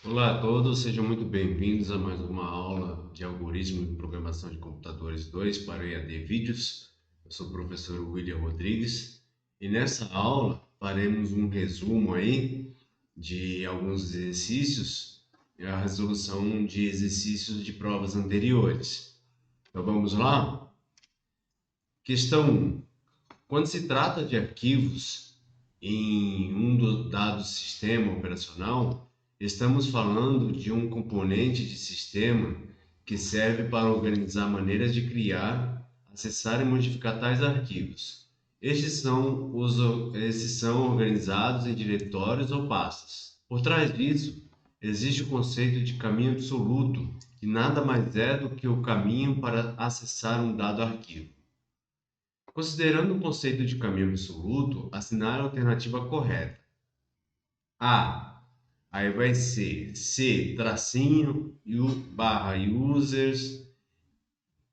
Olá a todos, sejam muito bem-vindos a mais uma aula de Algoritmo e Programação de Computadores 2 para EAD Vídeos. Eu sou o professor William Rodrigues e nessa aula faremos um resumo aí de alguns exercícios e a resolução de exercícios de provas anteriores. Então vamos lá? Questão 1. Quando se trata de arquivos em um dado sistema operacional, estamos falando de um componente de sistema que serve para organizar maneiras de criar, acessar e modificar tais arquivos. Estes são organizados em diretórios ou pastas. Por trás disso, existe o conceito de caminho absoluto, que nada mais é do que o caminho para acessar um dado arquivo. Considerando o conceito de caminho absoluto, assinale a alternativa correta. A. Aí vai ser C, tracinho, barra users,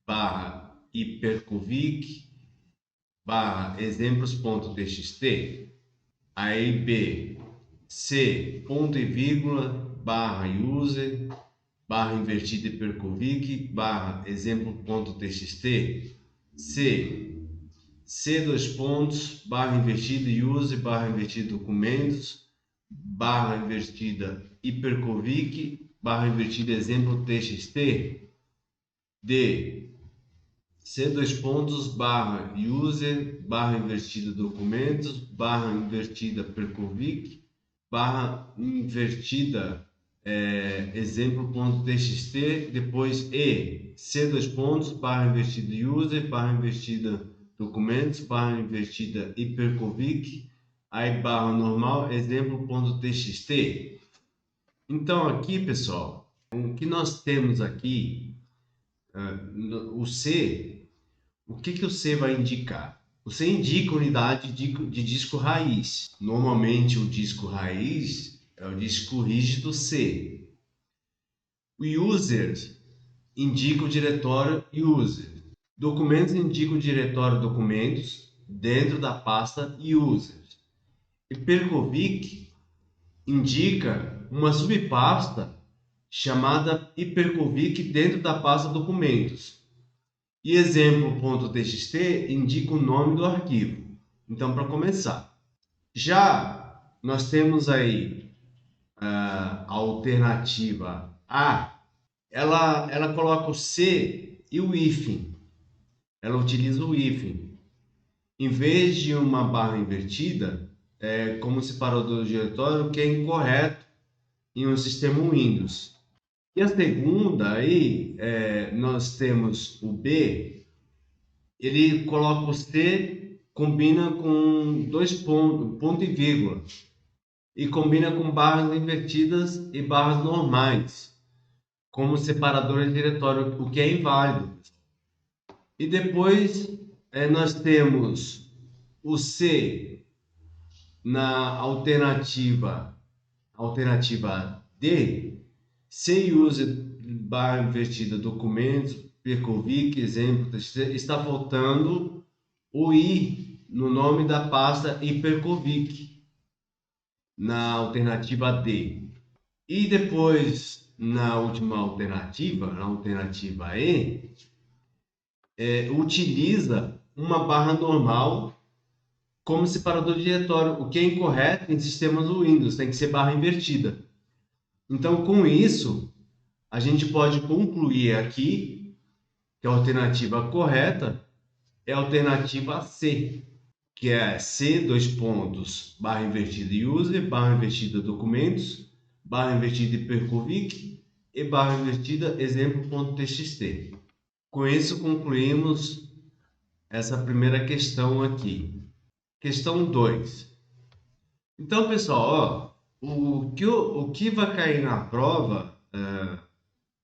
barra hiperconfig, barra exemplos.txt. Aí B, C, ponto e vírgula, barra user, barra invertida hiperconfig, barra exemplo.txt. C, dois pontos, barra invertida use, barra invertida documentos, barra invertida hiperconfig, barra invertida exemplo txt. D, C, dois pontos, barra user, barra invertida documentos, barra invertida hiperconfig, barra invertida exemplo.txt, depois E, C, dois pontos, barra invertida user, barra invertida documentos, barra invertida hiperconfig, aí barra normal, exemplo.txt. Então aqui, pessoal, o que nós temos aqui, o C, o que o C vai indicar? O C indica unidade de disco raiz. Normalmente o disco raiz é o disco rígido C. O user indica o diretório user. Documentos indica o diretório documentos dentro da pasta users. Hyperconfig indica uma subpasta chamada hyperconfig dentro da pasta documentos. E exemplo.txt indica o nome do arquivo. Então, para começar, já nós temos aí a alternativa A. Ela coloca o C e o hífen. Ela utiliza o hífen. Em vez de uma barra invertida, como separador do diretório, que é incorreto em um sistema Windows. E a segunda aí, nós temos o B, ele coloca o C, combina com dois pontos, ponto e vírgula, e combina com barras invertidas e barras normais, como separador de diretório, o que é inválido. E depois nós temos o C na alternativa D, C use barra invertida documentos, perconvic, exemplo, está faltando o I no nome da pasta hiperconvic, na alternativa D. E depois, na última alternativa, na alternativa E, utiliza uma barra normal como separador de diretório, o que é incorreto em sistemas do Windows, tem que ser barra invertida. Então, com isso, a gente pode concluir aqui que a alternativa correta é a alternativa C, que é C, dois pontos, barra invertida user, barra invertida documentos, barra invertida hiperconfig e barra invertida exemplo.txt. Com isso, concluímos essa primeira questão aqui. Questão 2. Então, pessoal, o que vai cair na prova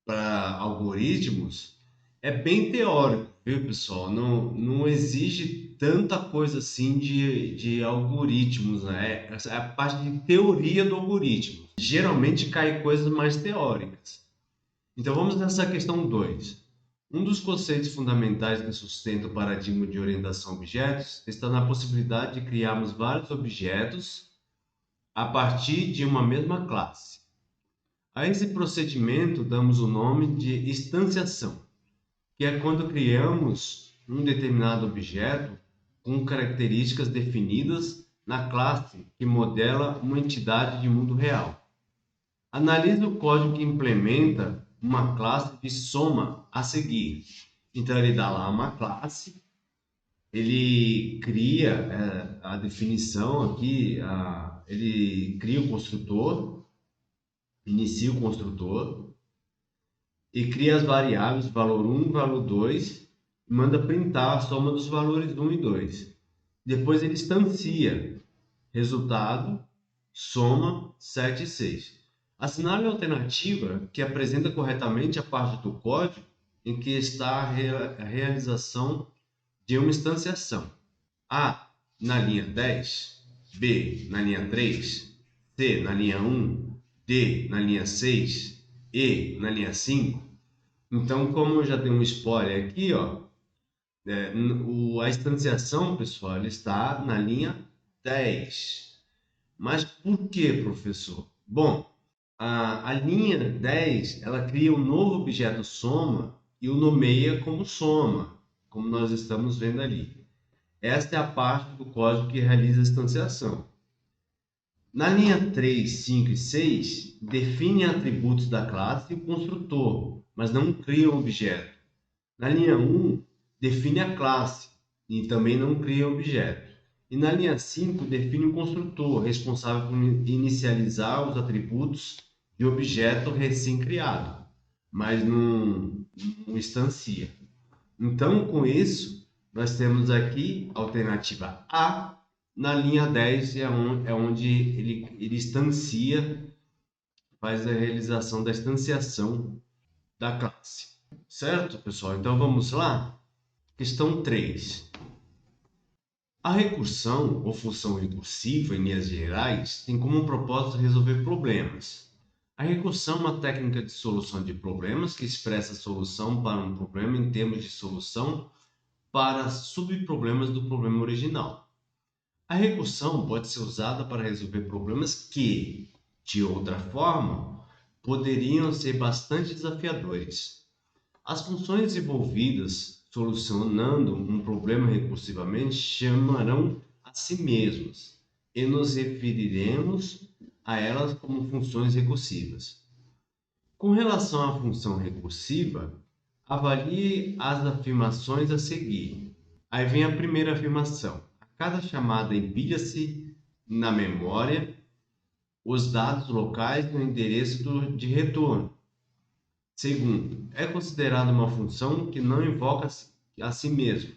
para algoritmos é bem teórico, viu, pessoal? Não exige tanta coisa assim de algoritmos, né? Essa é a parte de teoria do algoritmo. Geralmente cai coisas mais teóricas. Então vamos nessa questão 2. Um dos conceitos fundamentais que sustenta o paradigma de orientação a objetos está na possibilidade de criarmos vários objetos a partir de uma mesma classe. A esse procedimento damos o nome de instanciação, que é quando criamos um determinado objeto com características definidas na classe que modela uma entidade de mundo real. Analise o código que implementa uma classe de soma a seguir. Então, ele dá lá uma classe, ele cria a definição aqui, ele cria o construtor, inicia o construtor e cria as variáveis valor 1 e valor 2 e manda printar a soma dos valores 1 e 2. Depois ele instancia resultado, soma 7 e 6. Assinale a alternativa que apresenta corretamente a parte do código em que está a realização de uma instanciação. A na linha 10, B na linha 3, C na linha 1, D na linha 6, E na linha 5. Então, como eu já dei um spoiler aqui, ó, a instanciação, pessoal, ela está na linha 10. Mas por que, professor? Bom, a linha 10, ela cria um novo objeto soma e o nomeia como soma, como nós estamos vendo ali. Esta é a parte do código que realiza a instanciação. Na linha 3, 5 e 6, define atributos da classe e o construtor, mas não cria um objeto. Na linha 1, define a classe e também não cria um objeto. E na linha 5, define o construtor, responsável por inicializar os atributos de objeto recém-criado, mas não instancia. Então, com isso, nós temos aqui a alternativa A, na linha 10 é onde ele instancia, faz a realização da instanciação da classe. Certo, pessoal? Então, vamos lá? Questão 3. A recursão ou função recursiva, em linhas gerais, tem como propósito resolver problemas. A recursão é uma técnica de solução de problemas que expressa a solução para um problema em termos de solução para subproblemas do problema original. A recursão pode ser usada para resolver problemas que, de outra forma, poderiam ser bastante desafiadores. As funções envolvidas solucionando um problema recursivamente chamarão a si mesmas e nos referiremos a elas como funções recursivas. Com relação à função recursiva, avalie as afirmações a seguir. Aí vem a primeira afirmação. A cada chamada empilha-se na memória os dados locais no endereço de retorno. Segundo, é considerada uma função que não invoca a si mesma.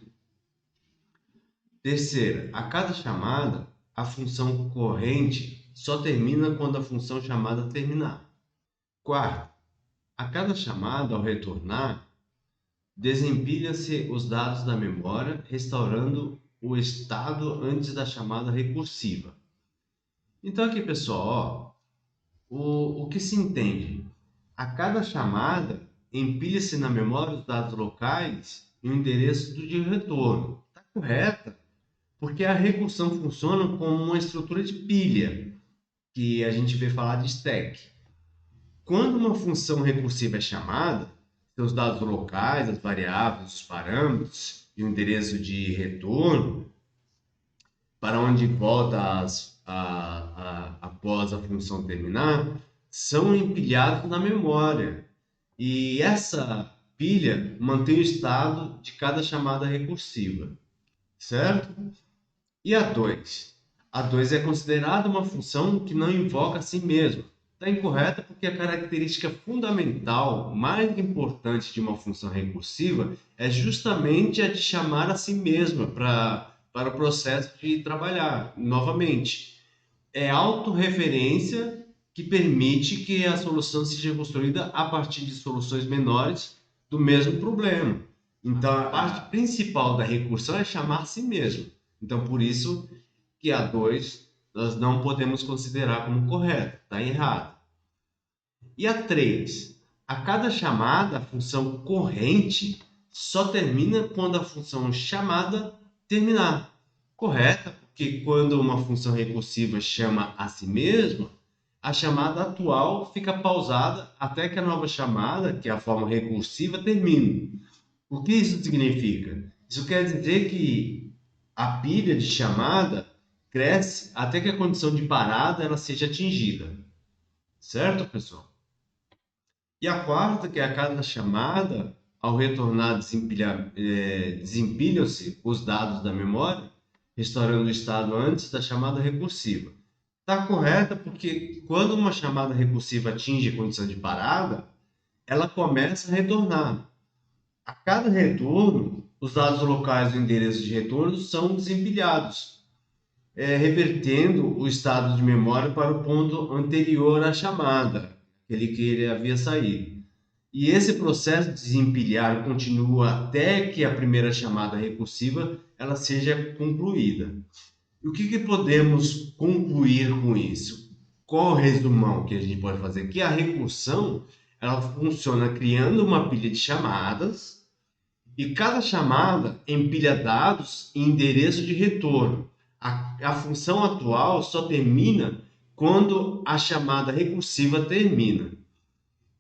Terceira, a cada chamada, a função corrente só termina quando a função chamada terminar. Quarto, a cada chamada, ao retornar, desempilha-se os dados da memória, restaurando o estado antes da chamada recursiva. Então aqui, pessoal, o que se entende? A cada chamada, empilha-se na memória os dados locais e o endereço de retorno. Está correta, porque a recursão funciona como uma estrutura de pilha, que a gente vê falar de stack. Quando uma função recursiva é chamada, seus dados locais, as variáveis, os parâmetros e o endereço de retorno, para onde volta após a função terminar, são empilhados na memória. E essa pilha mantém o estado de cada chamada recursiva, certo? E a 2? A 2 é considerada uma função que não invoca a si mesma. Está incorreta porque a característica fundamental, mais importante de uma função recursiva é justamente a de chamar a si mesma para o processo de trabalhar. Novamente, é autorreferência que permite que a solução seja construída a partir de soluções menores do mesmo problema. Então, a parte principal da recursão é chamar a si mesmo. Então, por isso que a 2 nós não podemos considerar como correta, está errado. E a 3, a cada chamada, a função corrente só termina quando a função chamada terminar. Correta, porque quando uma função recursiva chama a si mesma, a chamada atual fica pausada até que a nova chamada, que é a forma recursiva, termine. O que isso significa? Isso quer dizer que a pilha de chamada cresce até que a condição de parada ela seja atingida. Certo, pessoal? E a quarta, que é a cada chamada, ao retornar desempilham-se os dados da memória, restaurando o estado antes da chamada recursiva. Está correta porque quando uma chamada recursiva atinge a condição de parada, ela começa a retornar. A cada retorno, os dados locais do endereço de retorno são desempilhados, revertendo o estado de memória para o ponto anterior à chamada, aquele que ele havia saído. E esse processo de desempilhar continua até que a primeira chamada recursiva ela seja concluída. E o que podemos concluir com isso? Qual o resumão que a gente pode fazer? Que a recursão ela funciona criando uma pilha de chamadas e cada chamada empilha dados e endereço de retorno. A função atual só termina quando a chamada recursiva termina.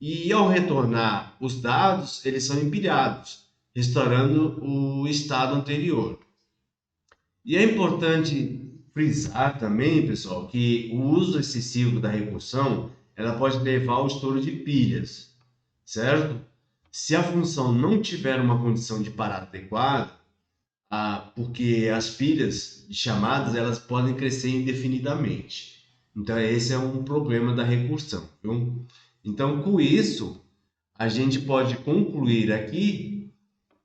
E ao retornar os dados, eles são empilhados, restaurando o estado anterior. E é importante frisar também, pessoal, que o uso excessivo da recursão ela pode levar ao estouro de pilhas, certo? Se a função não tiver uma condição de parada adequada, porque as pilhas de chamadas elas podem crescer indefinidamente. Então esse é um problema da recursão, viu? Então com isso a gente pode concluir aqui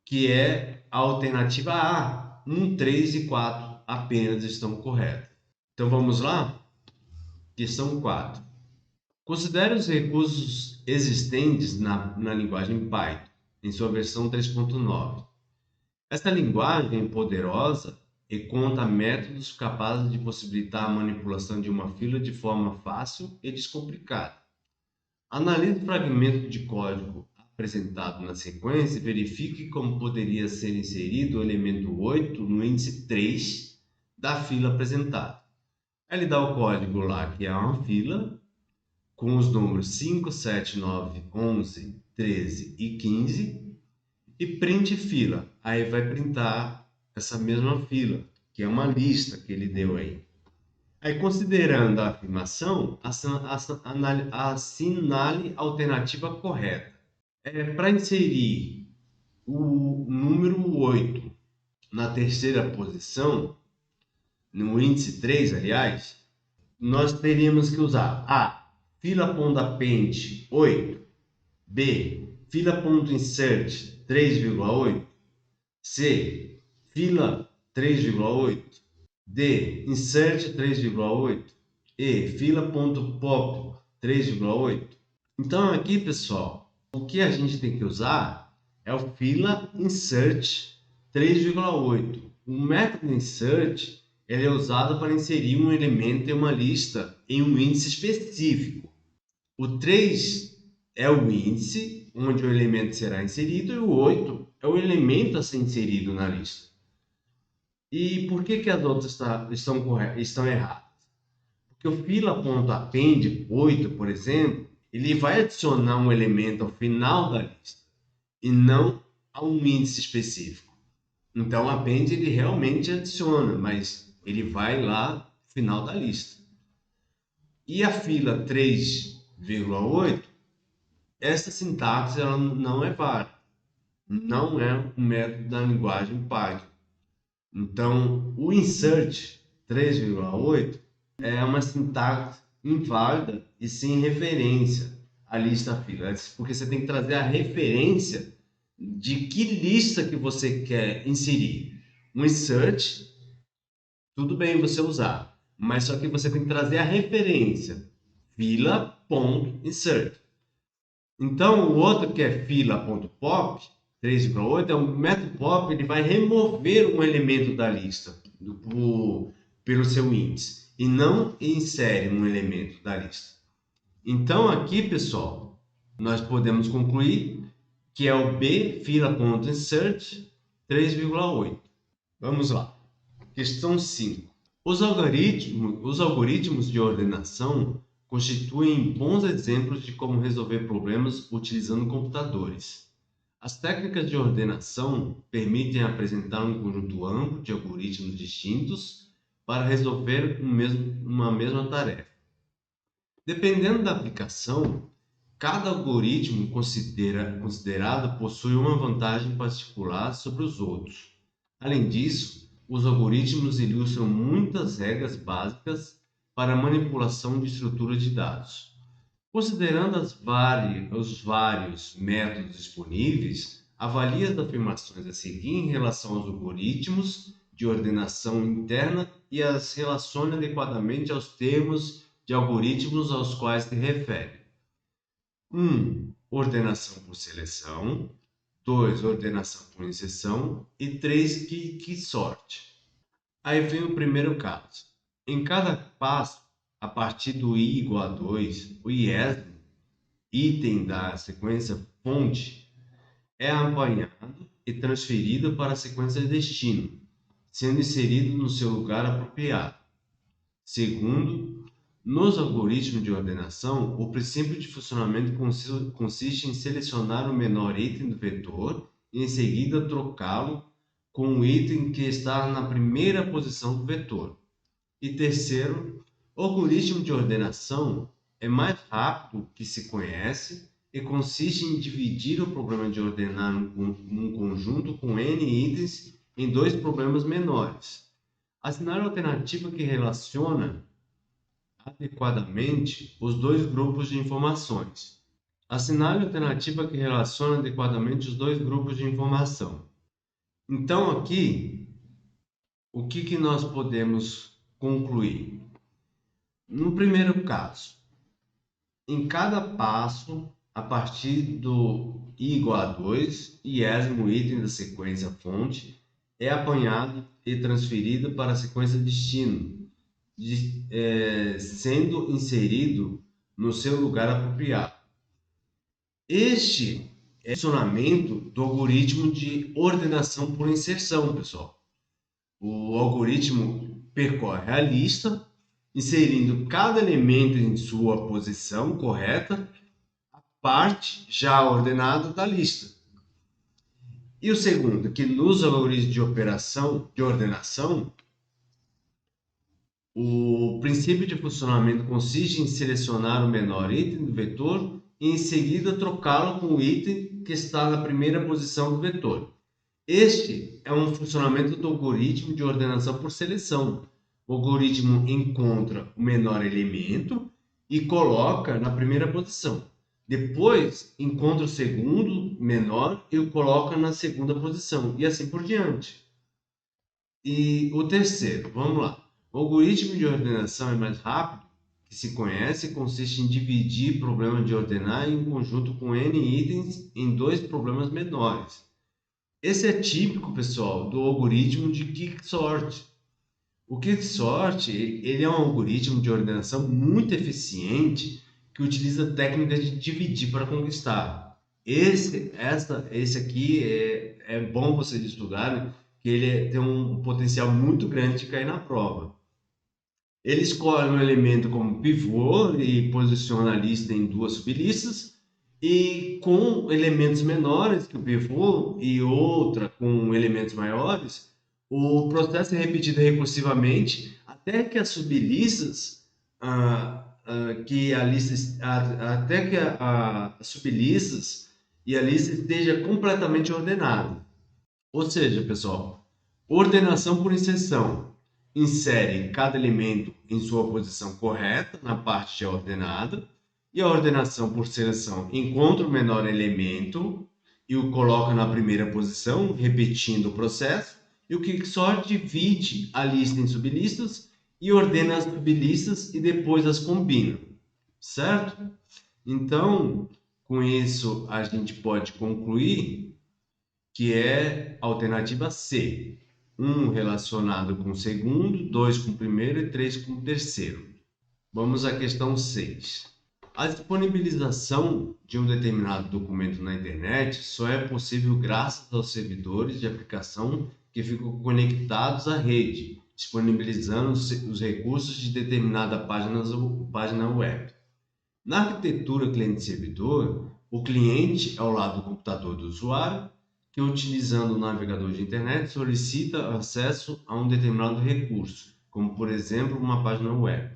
que é a alternativa A, 1, 3 e 4 apenas estão corretas. Então vamos lá? Questão 4. Considere os recursos existentes na linguagem Python, em sua versão 3.9. Esta linguagem é poderosa e conta métodos capazes de possibilitar a manipulação de uma fila de forma fácil e descomplicada. Analise o fragmento de código apresentado na sequência e verifique como poderia ser inserido o elemento 8 no índice 3 da fila apresentada. Ele dá o código lá, que é uma fila, com os números 5, 7, 9, 11, 13 e 15, e print fila. Aí vai printar essa mesma fila, que é uma lista que ele deu aí. Aí, considerando a afirmação, assinale a alternativa correta. Para inserir o número 8 na terceira posição, no índice 3, aliás, nós teríamos que usar A, fila.append 8, B, fila.insert 3,8, C, fila 3,8, D, insert 3,8 e fila.pop 3,8. Então aqui, pessoal, o que a gente tem que usar é o fila insert 3,8. O método insert ele é usado para inserir um elemento em uma lista em um índice específico. O 3 é o índice onde o elemento será inserido e o 8 é o elemento a ser inserido na lista. E por que as outras estão erradas? Porque o fila.append 8, por exemplo, ele vai adicionar um elemento ao final da lista e não a um índice específico. Então, o append ele realmente adiciona, mas ele vai lá no final da lista. E a fila 3,8, essa sintaxe ela não é válida. Não é um método da linguagem Python. Então, o insert 3,8 é uma sintaxe inválida e sem referência à lista fila, porque você tem que trazer a referência de que lista que você quer inserir. Um insert, tudo bem você usar, mas só que você tem que trazer a referência, fila.insert. Então, o outro que é fila.pop, 3,8, é um método pop, ele vai remover um elemento da lista pelo seu índice e não insere um elemento da lista. Então, aqui, pessoal, nós podemos concluir que é o B, fila.insert 3,8. Vamos lá. Questão 5. Os algoritmos de ordenação constituem bons exemplos de como resolver problemas utilizando computadores. As técnicas de ordenação permitem apresentar um conjunto amplo de algoritmos distintos para resolver uma mesma tarefa. Dependendo da aplicação, cada algoritmo considerado possui uma vantagem particular sobre os outros. Além disso, os algoritmos ilustram muitas regras básicas para a manipulação de estruturas de dados. Considerando os vários métodos disponíveis, avalie as afirmações a seguir em relação aos algoritmos de ordenação interna e as relacione adequadamente aos termos de algoritmos aos quais se refere. 1. Ordenação por seleção. 2. Ordenação por inserção. E 3. Quicksort. Aí vem o primeiro caso. Em cada passo, a partir do i igual a 2, o IESM, item da sequência fonte, é apanhado e transferido para a sequência destino, sendo inserido no seu lugar apropriado. Segundo, nos algoritmos de ordenação, o princípio de funcionamento consiste em selecionar o menor item do vetor e em seguida trocá-lo com o item que está na primeira posição do vetor. E terceiro, o algoritmo de ordenação é mais rápido que se conhece e consiste em dividir o problema de ordenar um conjunto com n itens em dois problemas menores. Assinale a alternativa que relaciona adequadamente os dois grupos de informações. Assinale a alternativa que relaciona adequadamente os dois grupos de informação. Então, aqui, o que nós podemos concluir? No primeiro caso, em cada passo, a partir do i igual a 2, iésimo item da sequência fonte é apanhado e transferido para a sequência destino, sendo inserido no seu lugar apropriado. Este é o funcionamento do algoritmo de ordenação por inserção, pessoal. O algoritmo percorre a lista, inserindo cada elemento em sua posição correta, a parte já ordenada da lista. E o segundo, que nos algoritmos de ordenação, o princípio de funcionamento consiste em selecionar o menor item do vetor e em seguida trocá-lo com o item que está na primeira posição do vetor. Este é um funcionamento do algoritmo de ordenação por seleção. O algoritmo encontra o menor elemento e coloca na primeira posição. Depois, encontra o segundo menor e o coloca na segunda posição, e assim por diante. E o terceiro, vamos lá. O algoritmo de ordenação é mais rápido que se conhece e consiste em dividir o problema de ordenar em um conjunto com n itens em dois problemas menores. Esse é típico, pessoal, do algoritmo de Quicksort. O Quicksort ele é um algoritmo de ordenação muito eficiente que utiliza técnicas de dividir para conquistar. Esse aqui é bom vocês estudarem, que ele tem um potencial muito grande de cair na prova. Ele escolhe um elemento como pivô e posiciona a lista em duas sublistas, e com elementos menores que o pivô e outra com elementos maiores, o processo é repetido recursivamente até que as sublistas, as sublistas e a lista esteja completamente ordenada. Ou seja, pessoal, ordenação por inserção insere cada elemento em sua posição correta na parte já ordenada, e a ordenação por seleção encontra o menor elemento e o coloca na primeira posição, repetindo o processo, e o Quicksort divide a lista em sublistas e ordena as sublistas e depois as combina, certo? Então, com isso a gente pode concluir que é a alternativa C. 1 relacionado com o segundo, 2 com o primeiro e 3 com o terceiro. Vamos à questão 6. A disponibilização de um determinado documento na internet só é possível graças aos servidores de aplicação que ficam conectados à rede, disponibilizando os recursos de determinada página web. Na arquitetura cliente-servidor, o cliente é o lado do computador do usuário, que utilizando o navegador de internet solicita acesso a um determinado recurso, como por exemplo uma página web.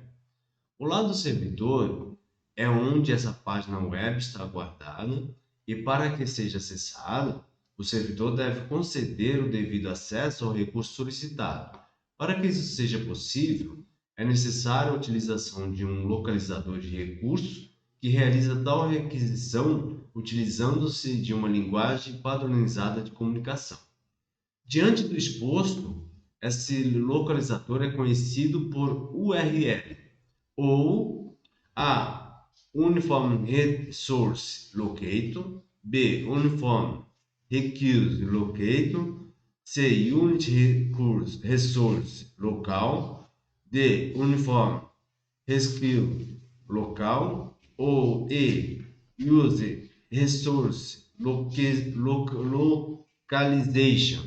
O lado do servidor é onde essa página web está guardada e para que seja acessada, o servidor deve conceder o devido acesso ao recurso solicitado. Para que isso seja possível, é necessária a utilização de um localizador de recurso que realiza tal requisição utilizando-se de uma linguagem padronizada de comunicação. Diante do exposto, esse localizador é conhecido por URL ou A. Uniform Resource Locator, B. Uniform Recurse Locator, C. Unit Resource Local, D. Uniform Rescue Local ou E. Use Resource Localization.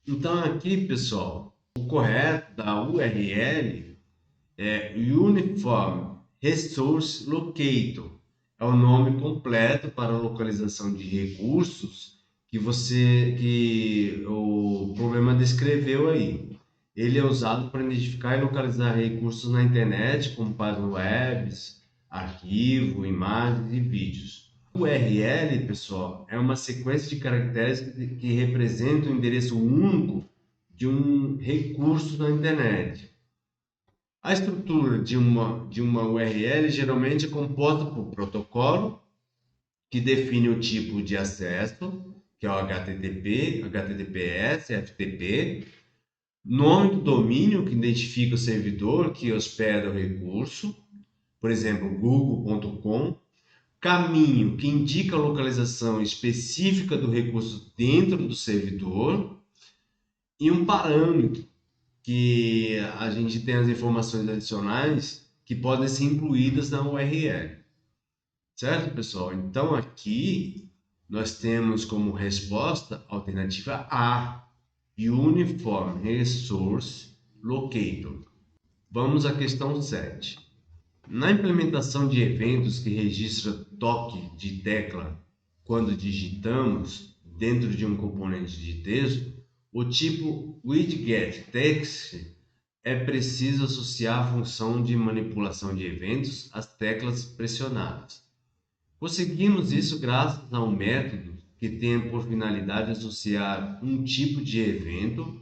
Então aqui, pessoal, o correto da URL é Uniform Resource Locator. É o nome completo para a localização de recursos que o problema descreveu aí. Ele é usado para identificar e localizar recursos na internet, como páginas web, arquivo, imagens e vídeos. O URL, pessoal, é uma sequência de caracteres que representa o endereço único de um recurso na internet. A estrutura de uma URL geralmente é composta por protocolo, que define o tipo de acesso, que é o HTTP, HTTPS, FTP, nome do domínio, que identifica o servidor que hospeda o recurso, por exemplo, google.com, caminho, que indica a localização específica do recurso dentro do servidor, e um parâmetro, que a gente tem as informações adicionais que podem ser incluídas na URL. Certo, pessoal? Então, aqui nós temos como resposta a alternativa A, Uniform Resource Locator. Vamos à questão 7. Na implementação de eventos que registra toque de tecla quando digitamos dentro de um componente de texto, o tipo widgetText é preciso associar a função de manipulação de eventos às teclas pressionadas. Conseguimos isso graças a um método que tem por finalidade associar um tipo de evento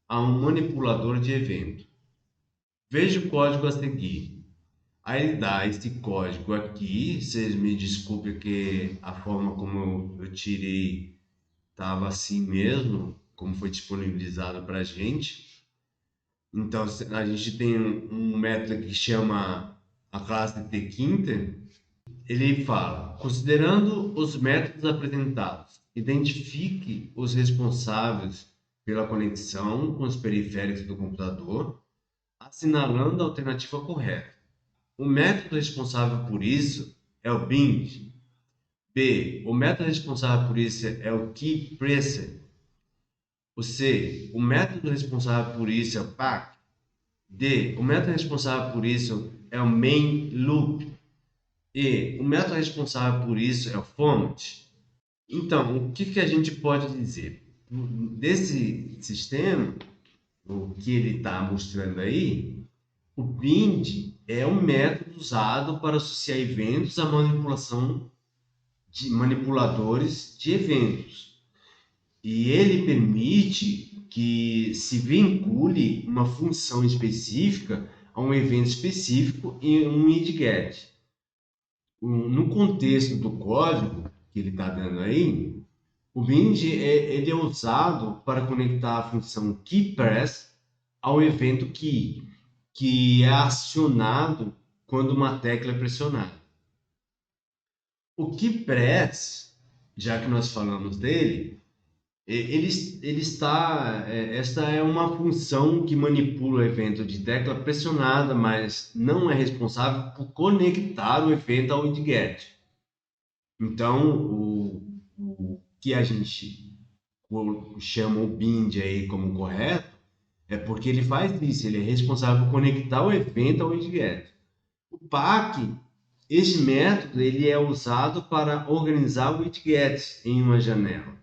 a um manipulador de evento. Veja o código a seguir. Aí ele dá esse código aqui, vocês me desculpem que a forma como eu tirei estava assim mesmo, como foi disponibilizado para a gente. Então a gente tem um método que chama a classe tquinter. Ele fala, considerando os métodos apresentados, identifique os responsáveis pela conexão com os periféricos do computador, assinalando a alternativa correta. O método responsável por isso é o bind. B. O método responsável por isso é o keypresser. O C. O método responsável por isso é o pack. D. O método responsável por isso é o main loop. E o método responsável por isso é o format. Então, o que a gente pode dizer? Desse sistema, o que ele está mostrando aí, o bind é um método usado para associar eventos à manipulação de manipuladores de eventos. E ele permite que se vincule uma função específica a um evento específico em um widget. No contexto do código que ele está dando aí, o bind ele é usado para conectar a função keyPress ao evento key, que é acionado quando uma tecla é pressionada. O keyPress, já que nós falamos dele, esta é uma função que manipula o evento de tecla pressionada, mas não é responsável por conectar o evento ao widget. Então, o que a gente chama o bind aí como correto é porque ele faz isso, ele é responsável por conectar o evento ao widget. O pack, Este método ele é usado para organizar widgets em uma janela,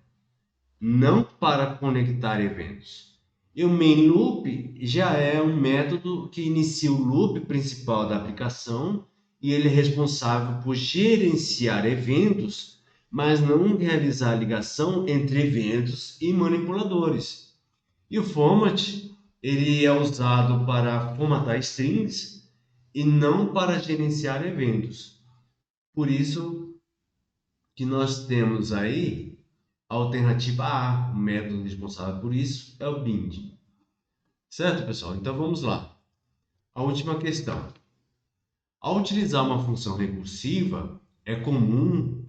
não para conectar eventos. E o main loop já é um método que inicia o loop principal da aplicação e ele é responsável por gerenciar eventos, mas não realizar ligação entre eventos e manipuladores. E o format ele é usado para formatar strings e não para gerenciar eventos. Por isso que nós temos aí a alternativa A, o método responsável por isso é o bind. Certo, pessoal? Então vamos lá. A última questão. Ao utilizar uma função recursiva, é comum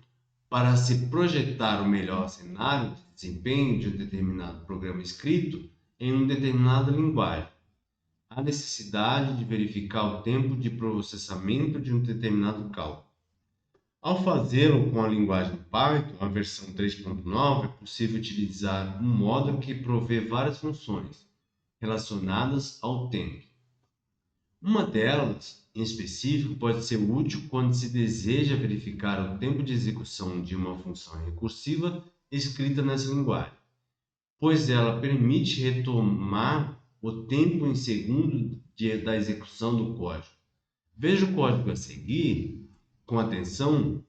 para se projetar o melhor cenário de desempenho de um determinado programa escrito em uma determinada linguagem. Há necessidade de verificar o tempo de processamento de um determinado cálculo. Ao fazê-lo com a linguagem Python, a versão 3.9, é possível utilizar um módulo que provê várias funções relacionadas ao tempo. Uma delas, em específico, pode ser útil quando se deseja verificar o tempo de execução de uma função recursiva escrita nessa linguagem, pois ela permite retomar o tempo em segundo da execução do código. Veja o código a seguir com atenção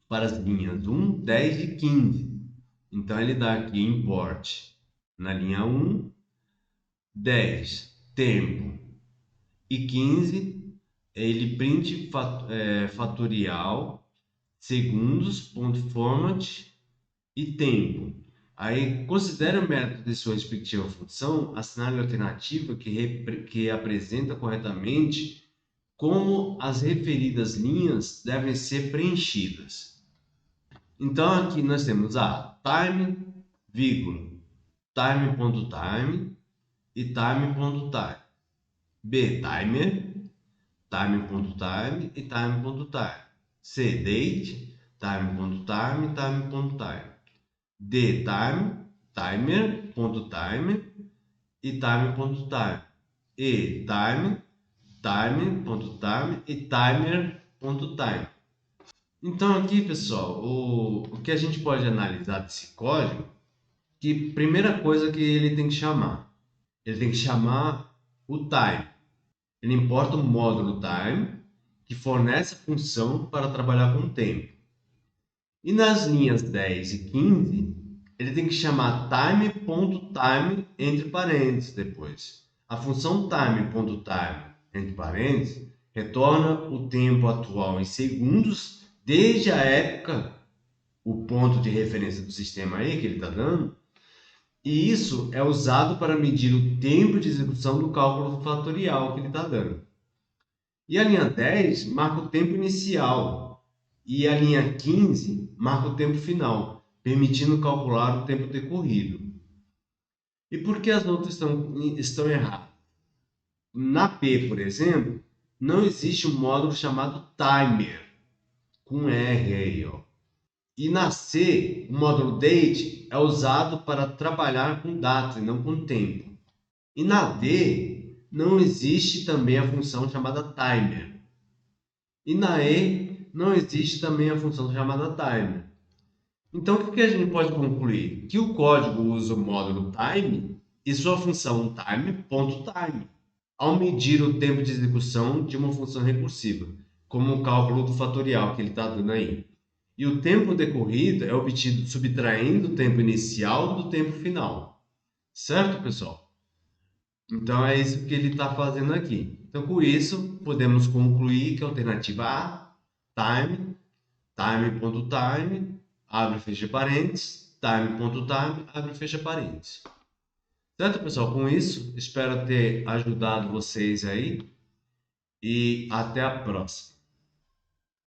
para as linhas 1, 10 e 15. Então ele dá aqui import na linha 1, 10, tempo, e 15, ele print fatorial, segundos, ponto format e tempo. Aí, considere o método de sua respectiva função, assinale a alternativa que apresenta corretamente como as referidas linhas devem ser preenchidas. Então, aqui nós temos a time, vírgula, time.time e time.time. B, timer, time.time e time.time. C, date, time.time e time.time. D, time, timer.time e time.time. E, time, time.time e timer.time. Então aqui, pessoal, o que a gente pode analisar desse código, que primeira coisa que ele tem que chamar, ele tem que chamar o time. Ele importa o módulo time, que fornece a função para trabalhar com o tempo. E nas linhas 10 e 15, ele tem que chamar time.time entre parênteses depois. A função time.time entre parênteses retorna o tempo atual em segundos desde a época, o ponto de referência do sistema aí que ele está dando, e isso é usado para medir o tempo de execução do cálculo fatorial que ele está dando. E a linha 10 marca o tempo inicial e a linha 15 marca o tempo final, permitindo calcular o tempo decorrido. E por que as outras estão erradas? Na P, por exemplo, não existe um módulo chamado timer, com R aí, ó. E na C, o módulo date é usado para trabalhar com data e não com tempo. E na D, não existe também a função chamada timer. E na E, não existe também a função chamada timer. Então, o que a gente pode concluir? Que o código usa o módulo time e sua função time.time, ao medir o tempo de execução de uma função recursiva, como o cálculo do fatorial que ele está dando aí. E o tempo decorrido é obtido subtraindo o tempo inicial do tempo final. Certo, pessoal? Então é isso que ele está fazendo aqui. Então, com isso, podemos concluir que a alternativa A, time, time.time, abre e fecha parênteses, time.time, abre e fecha parênteses. Certo, pessoal? Com isso, espero ter ajudado vocês aí e até a próxima.